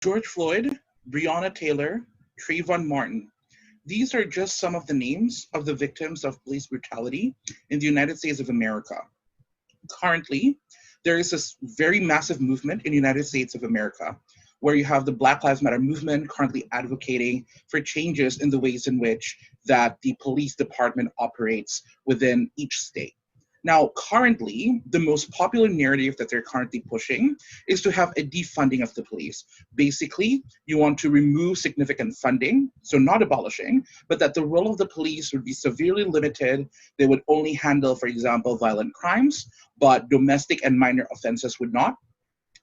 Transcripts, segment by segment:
George Floyd, Breonna Taylor, Trayvon Martin. These are just some of the names of the victims of police brutality in the United States of America. Currently, there is this very massive movement in the United States of America where you have the Black Lives Matter movement currently advocating for changes in the ways in which that the police department operates within each state. Now, currently, the most popular narrative that they're currently pushing is to have a defunding of the police. Basically, you want to remove significant funding, so not abolishing, but that the role of the police would be severely limited. They would only handle, for example, violent crimes, but domestic and minor offenses would not.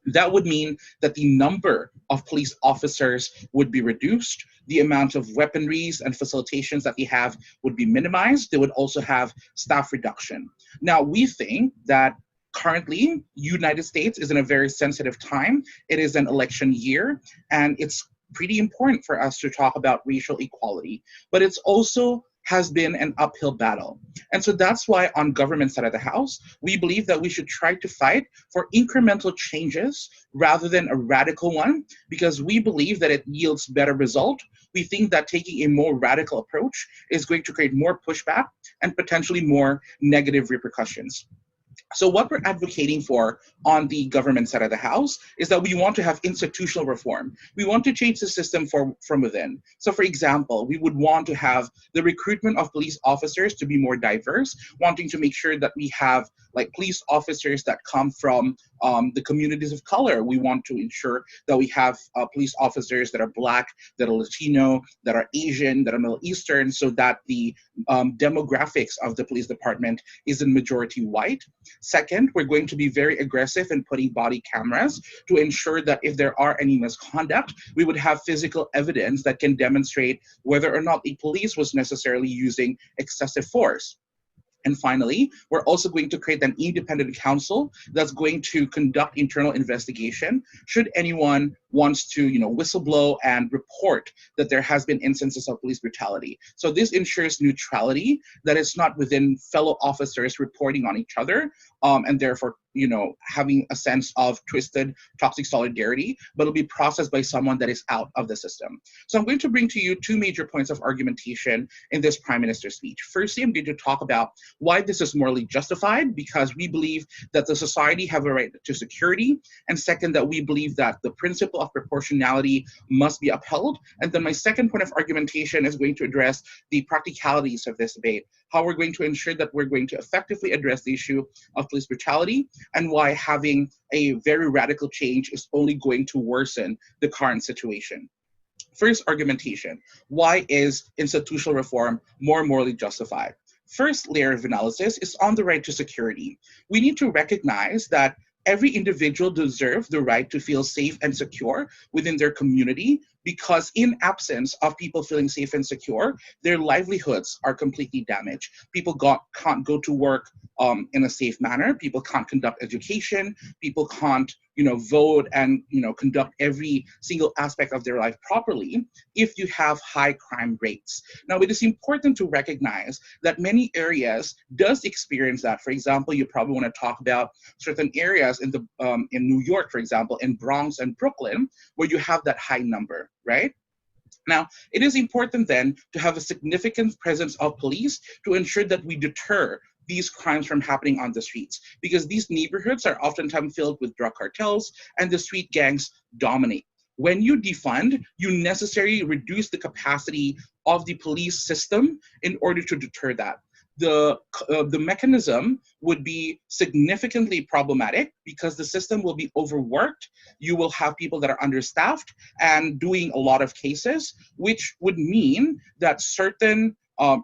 That would mean that the number of police officers would be reduced, the amount of weaponries and facilitations that they have would be minimized. They would also have staff reduction. Now, we think that currently United States is in a very sensitive time. It is an election year, and it's pretty important for us to talk about racial equality, but it's also has been an uphill battle. And so that's why on government side of the house, we believe that we should try to fight for incremental changes rather than a radical one, because we believe that it yields better result. We think that taking a more radical approach is going to create more pushback and potentially more negative repercussions. So what we're advocating for on the government side of the house is that we want to have institutional reform. We want to change the system from within. So for example, we would want to have the recruitment of police officers to be more diverse, wanting to make sure that we have like police officers that come from the communities of color. We want to ensure that we have police officers that are Black, that are Latino, that are Asian, that are Middle Eastern, so that the demographics of the police department is in majority white. Second, we're going to be very aggressive in putting body cameras to ensure that if there are any misconduct, we would have physical evidence that can demonstrate whether or not the police was necessarily using excessive force. And finally, we're also going to create an independent council that's going to conduct internal investigation should anyone wants to, whistleblow and report that there has been instances of police brutality. So this ensures neutrality, that it's not within fellow officers reporting on each other, and therefore, having a sense of twisted, toxic solidarity, but it'll be processed by someone that is out of the system. So I'm going to bring to you two major points of argumentation in this Prime Minister's speech. Firstly, I'm going to talk about why this is morally justified, because we believe that the society have a right to security, and second, that we believe that the principle of proportionality must be upheld. And then my second point of argumentation is going to address the practicalities of this debate, how we're going to ensure that we're going to effectively address the issue of police brutality, and why having a very radical change is only going to worsen the current situation. First argumentation, why is institutional reform more morally justified? First layer of analysis is on the right to security. We need to recognize that every individual deserves the right to feel safe and secure within their community, because in absence of people feeling safe and secure, their livelihoods are completely damaged. People can't go to work in a safe manner. People can't conduct education. People can't, vote and, conduct every single aspect of their life properly if you have high crime rates. Now, it is important to recognize that many areas does experience that. For example, you probably want to talk about certain areas in New York, for example, in Bronx and Brooklyn, where you have that high number, right? Now, it is important then to have a significant presence of police to ensure that we deter these crimes from happening on the streets, because these neighborhoods are oftentimes filled with drug cartels and the street gangs dominate. When you defund, you necessarily reduce the capacity of the police system in order to deter that. The mechanism would be significantly problematic because the system will be overworked. You will have people that are understaffed and doing a lot of cases, which would mean that certain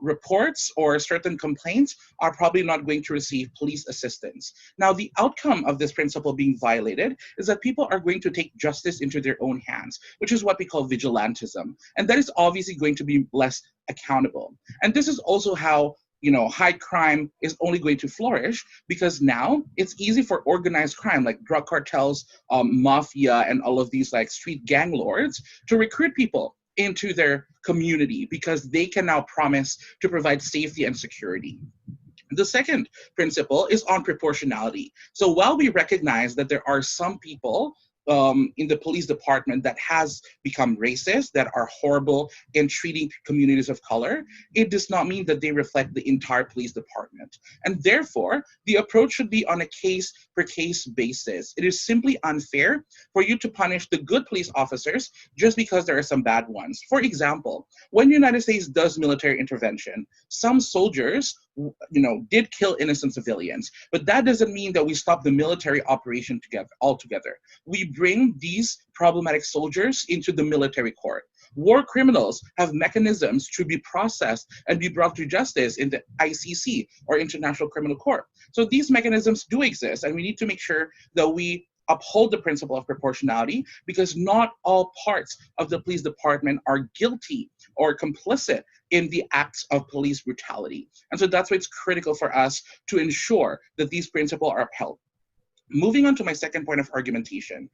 reports or certain complaints are probably not going to receive police assistance. Now, the outcome of this principle being violated is that people are going to take justice into their own hands, which is what we call vigilantism. And that is obviously going to be less accountable. And this is also how high crime is only going to flourish, because now it's easy for organized crime like drug cartels, mafia, and all of these like street gang lords to recruit people into their community because they can now promise to provide safety and security. The second principle is on proportionality. So while we recognize that there are some people in the police department that has become racist, that are horrible in treating communities of color, it does not mean that they reflect the entire police department. And therefore, the approach should be on a case per case basis. It is simply unfair for you to punish the good police officers just because there are some bad ones. For example, when the United States does military intervention, some soldiers did kill innocent civilians, but that doesn't mean that we stop the military operation together altogether. We bring these problematic soldiers into the military court. War criminals have mechanisms to be processed and be brought to justice in the ICC, or International Criminal Court. So these mechanisms do exist, and we need to make sure that we uphold the principle of proportionality, because not all parts of the police department are guilty or complicit in the acts of police brutality. And so that's why it's critical for us to ensure that these principles are upheld. Moving on to my second point of argumentation,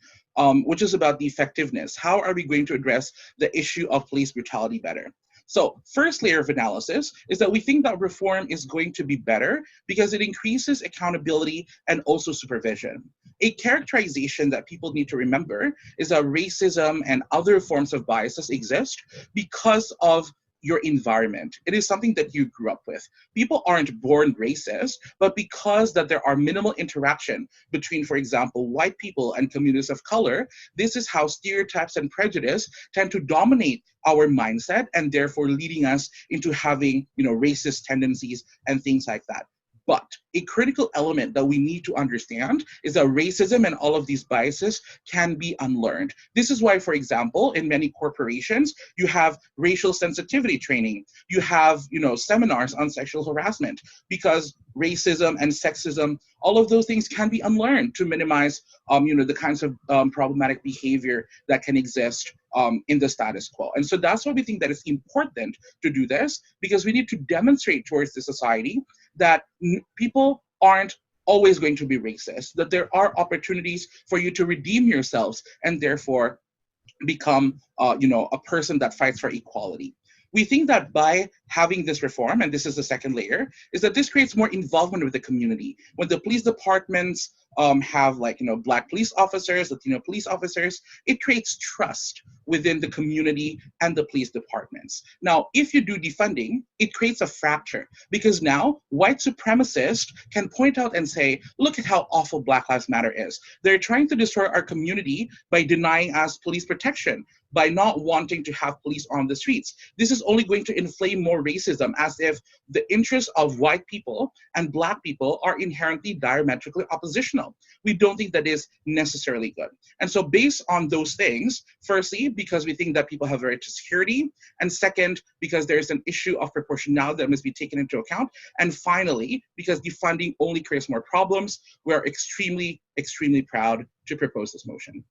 which is about the effectiveness. How are we going to address the issue of police brutality better? So first layer of analysis is that we think that reform is going to be better because it increases accountability and also supervision. A characterization that people need to remember is that racism and other forms of biases exist because of your environment. It is something that you grew up with. People aren't born racist, but because that there are minimal interaction between, for example, white people and communities of color, this is how stereotypes and prejudice tend to dominate our mindset, and therefore leading us into having, racist tendencies and things like that. But a critical element that we need to understand is that racism and all of these biases can be unlearned. This is why, for example, in many corporations, you have racial sensitivity training. You have, seminars on sexual harassment, because racism and sexism, all of those things can be unlearned to minimize, the kinds of problematic behavior that can exist in the status quo. And so that's why we think that it's important to do this, because we need to demonstrate towards the society that people aren't always going to be racist, that there are opportunities for you to redeem yourselves and therefore become, a person that fights for equality. We think that by having this reform, and this is the second layer, is that this creates more involvement with the community. When the police departments have Black police officers, Latino police officers, it creates trust within the community and the police departments. Now, if you do defunding, it creates a fracture, because now white supremacists can point out and say, look at how awful Black Lives Matter is. They're trying to destroy our community by denying us police protection, by not wanting to have police on the streets. This is only going to inflame more racism, as if the interests of white people and Black people are inherently diametrically oppositional. We don't think that is necessarily good. And so based on those things, firstly, because we think that people have a right to security, and second, because there's an issue of proportionality that must be taken into account, and finally, because defunding only creates more problems, we are extremely, extremely proud to propose this motion.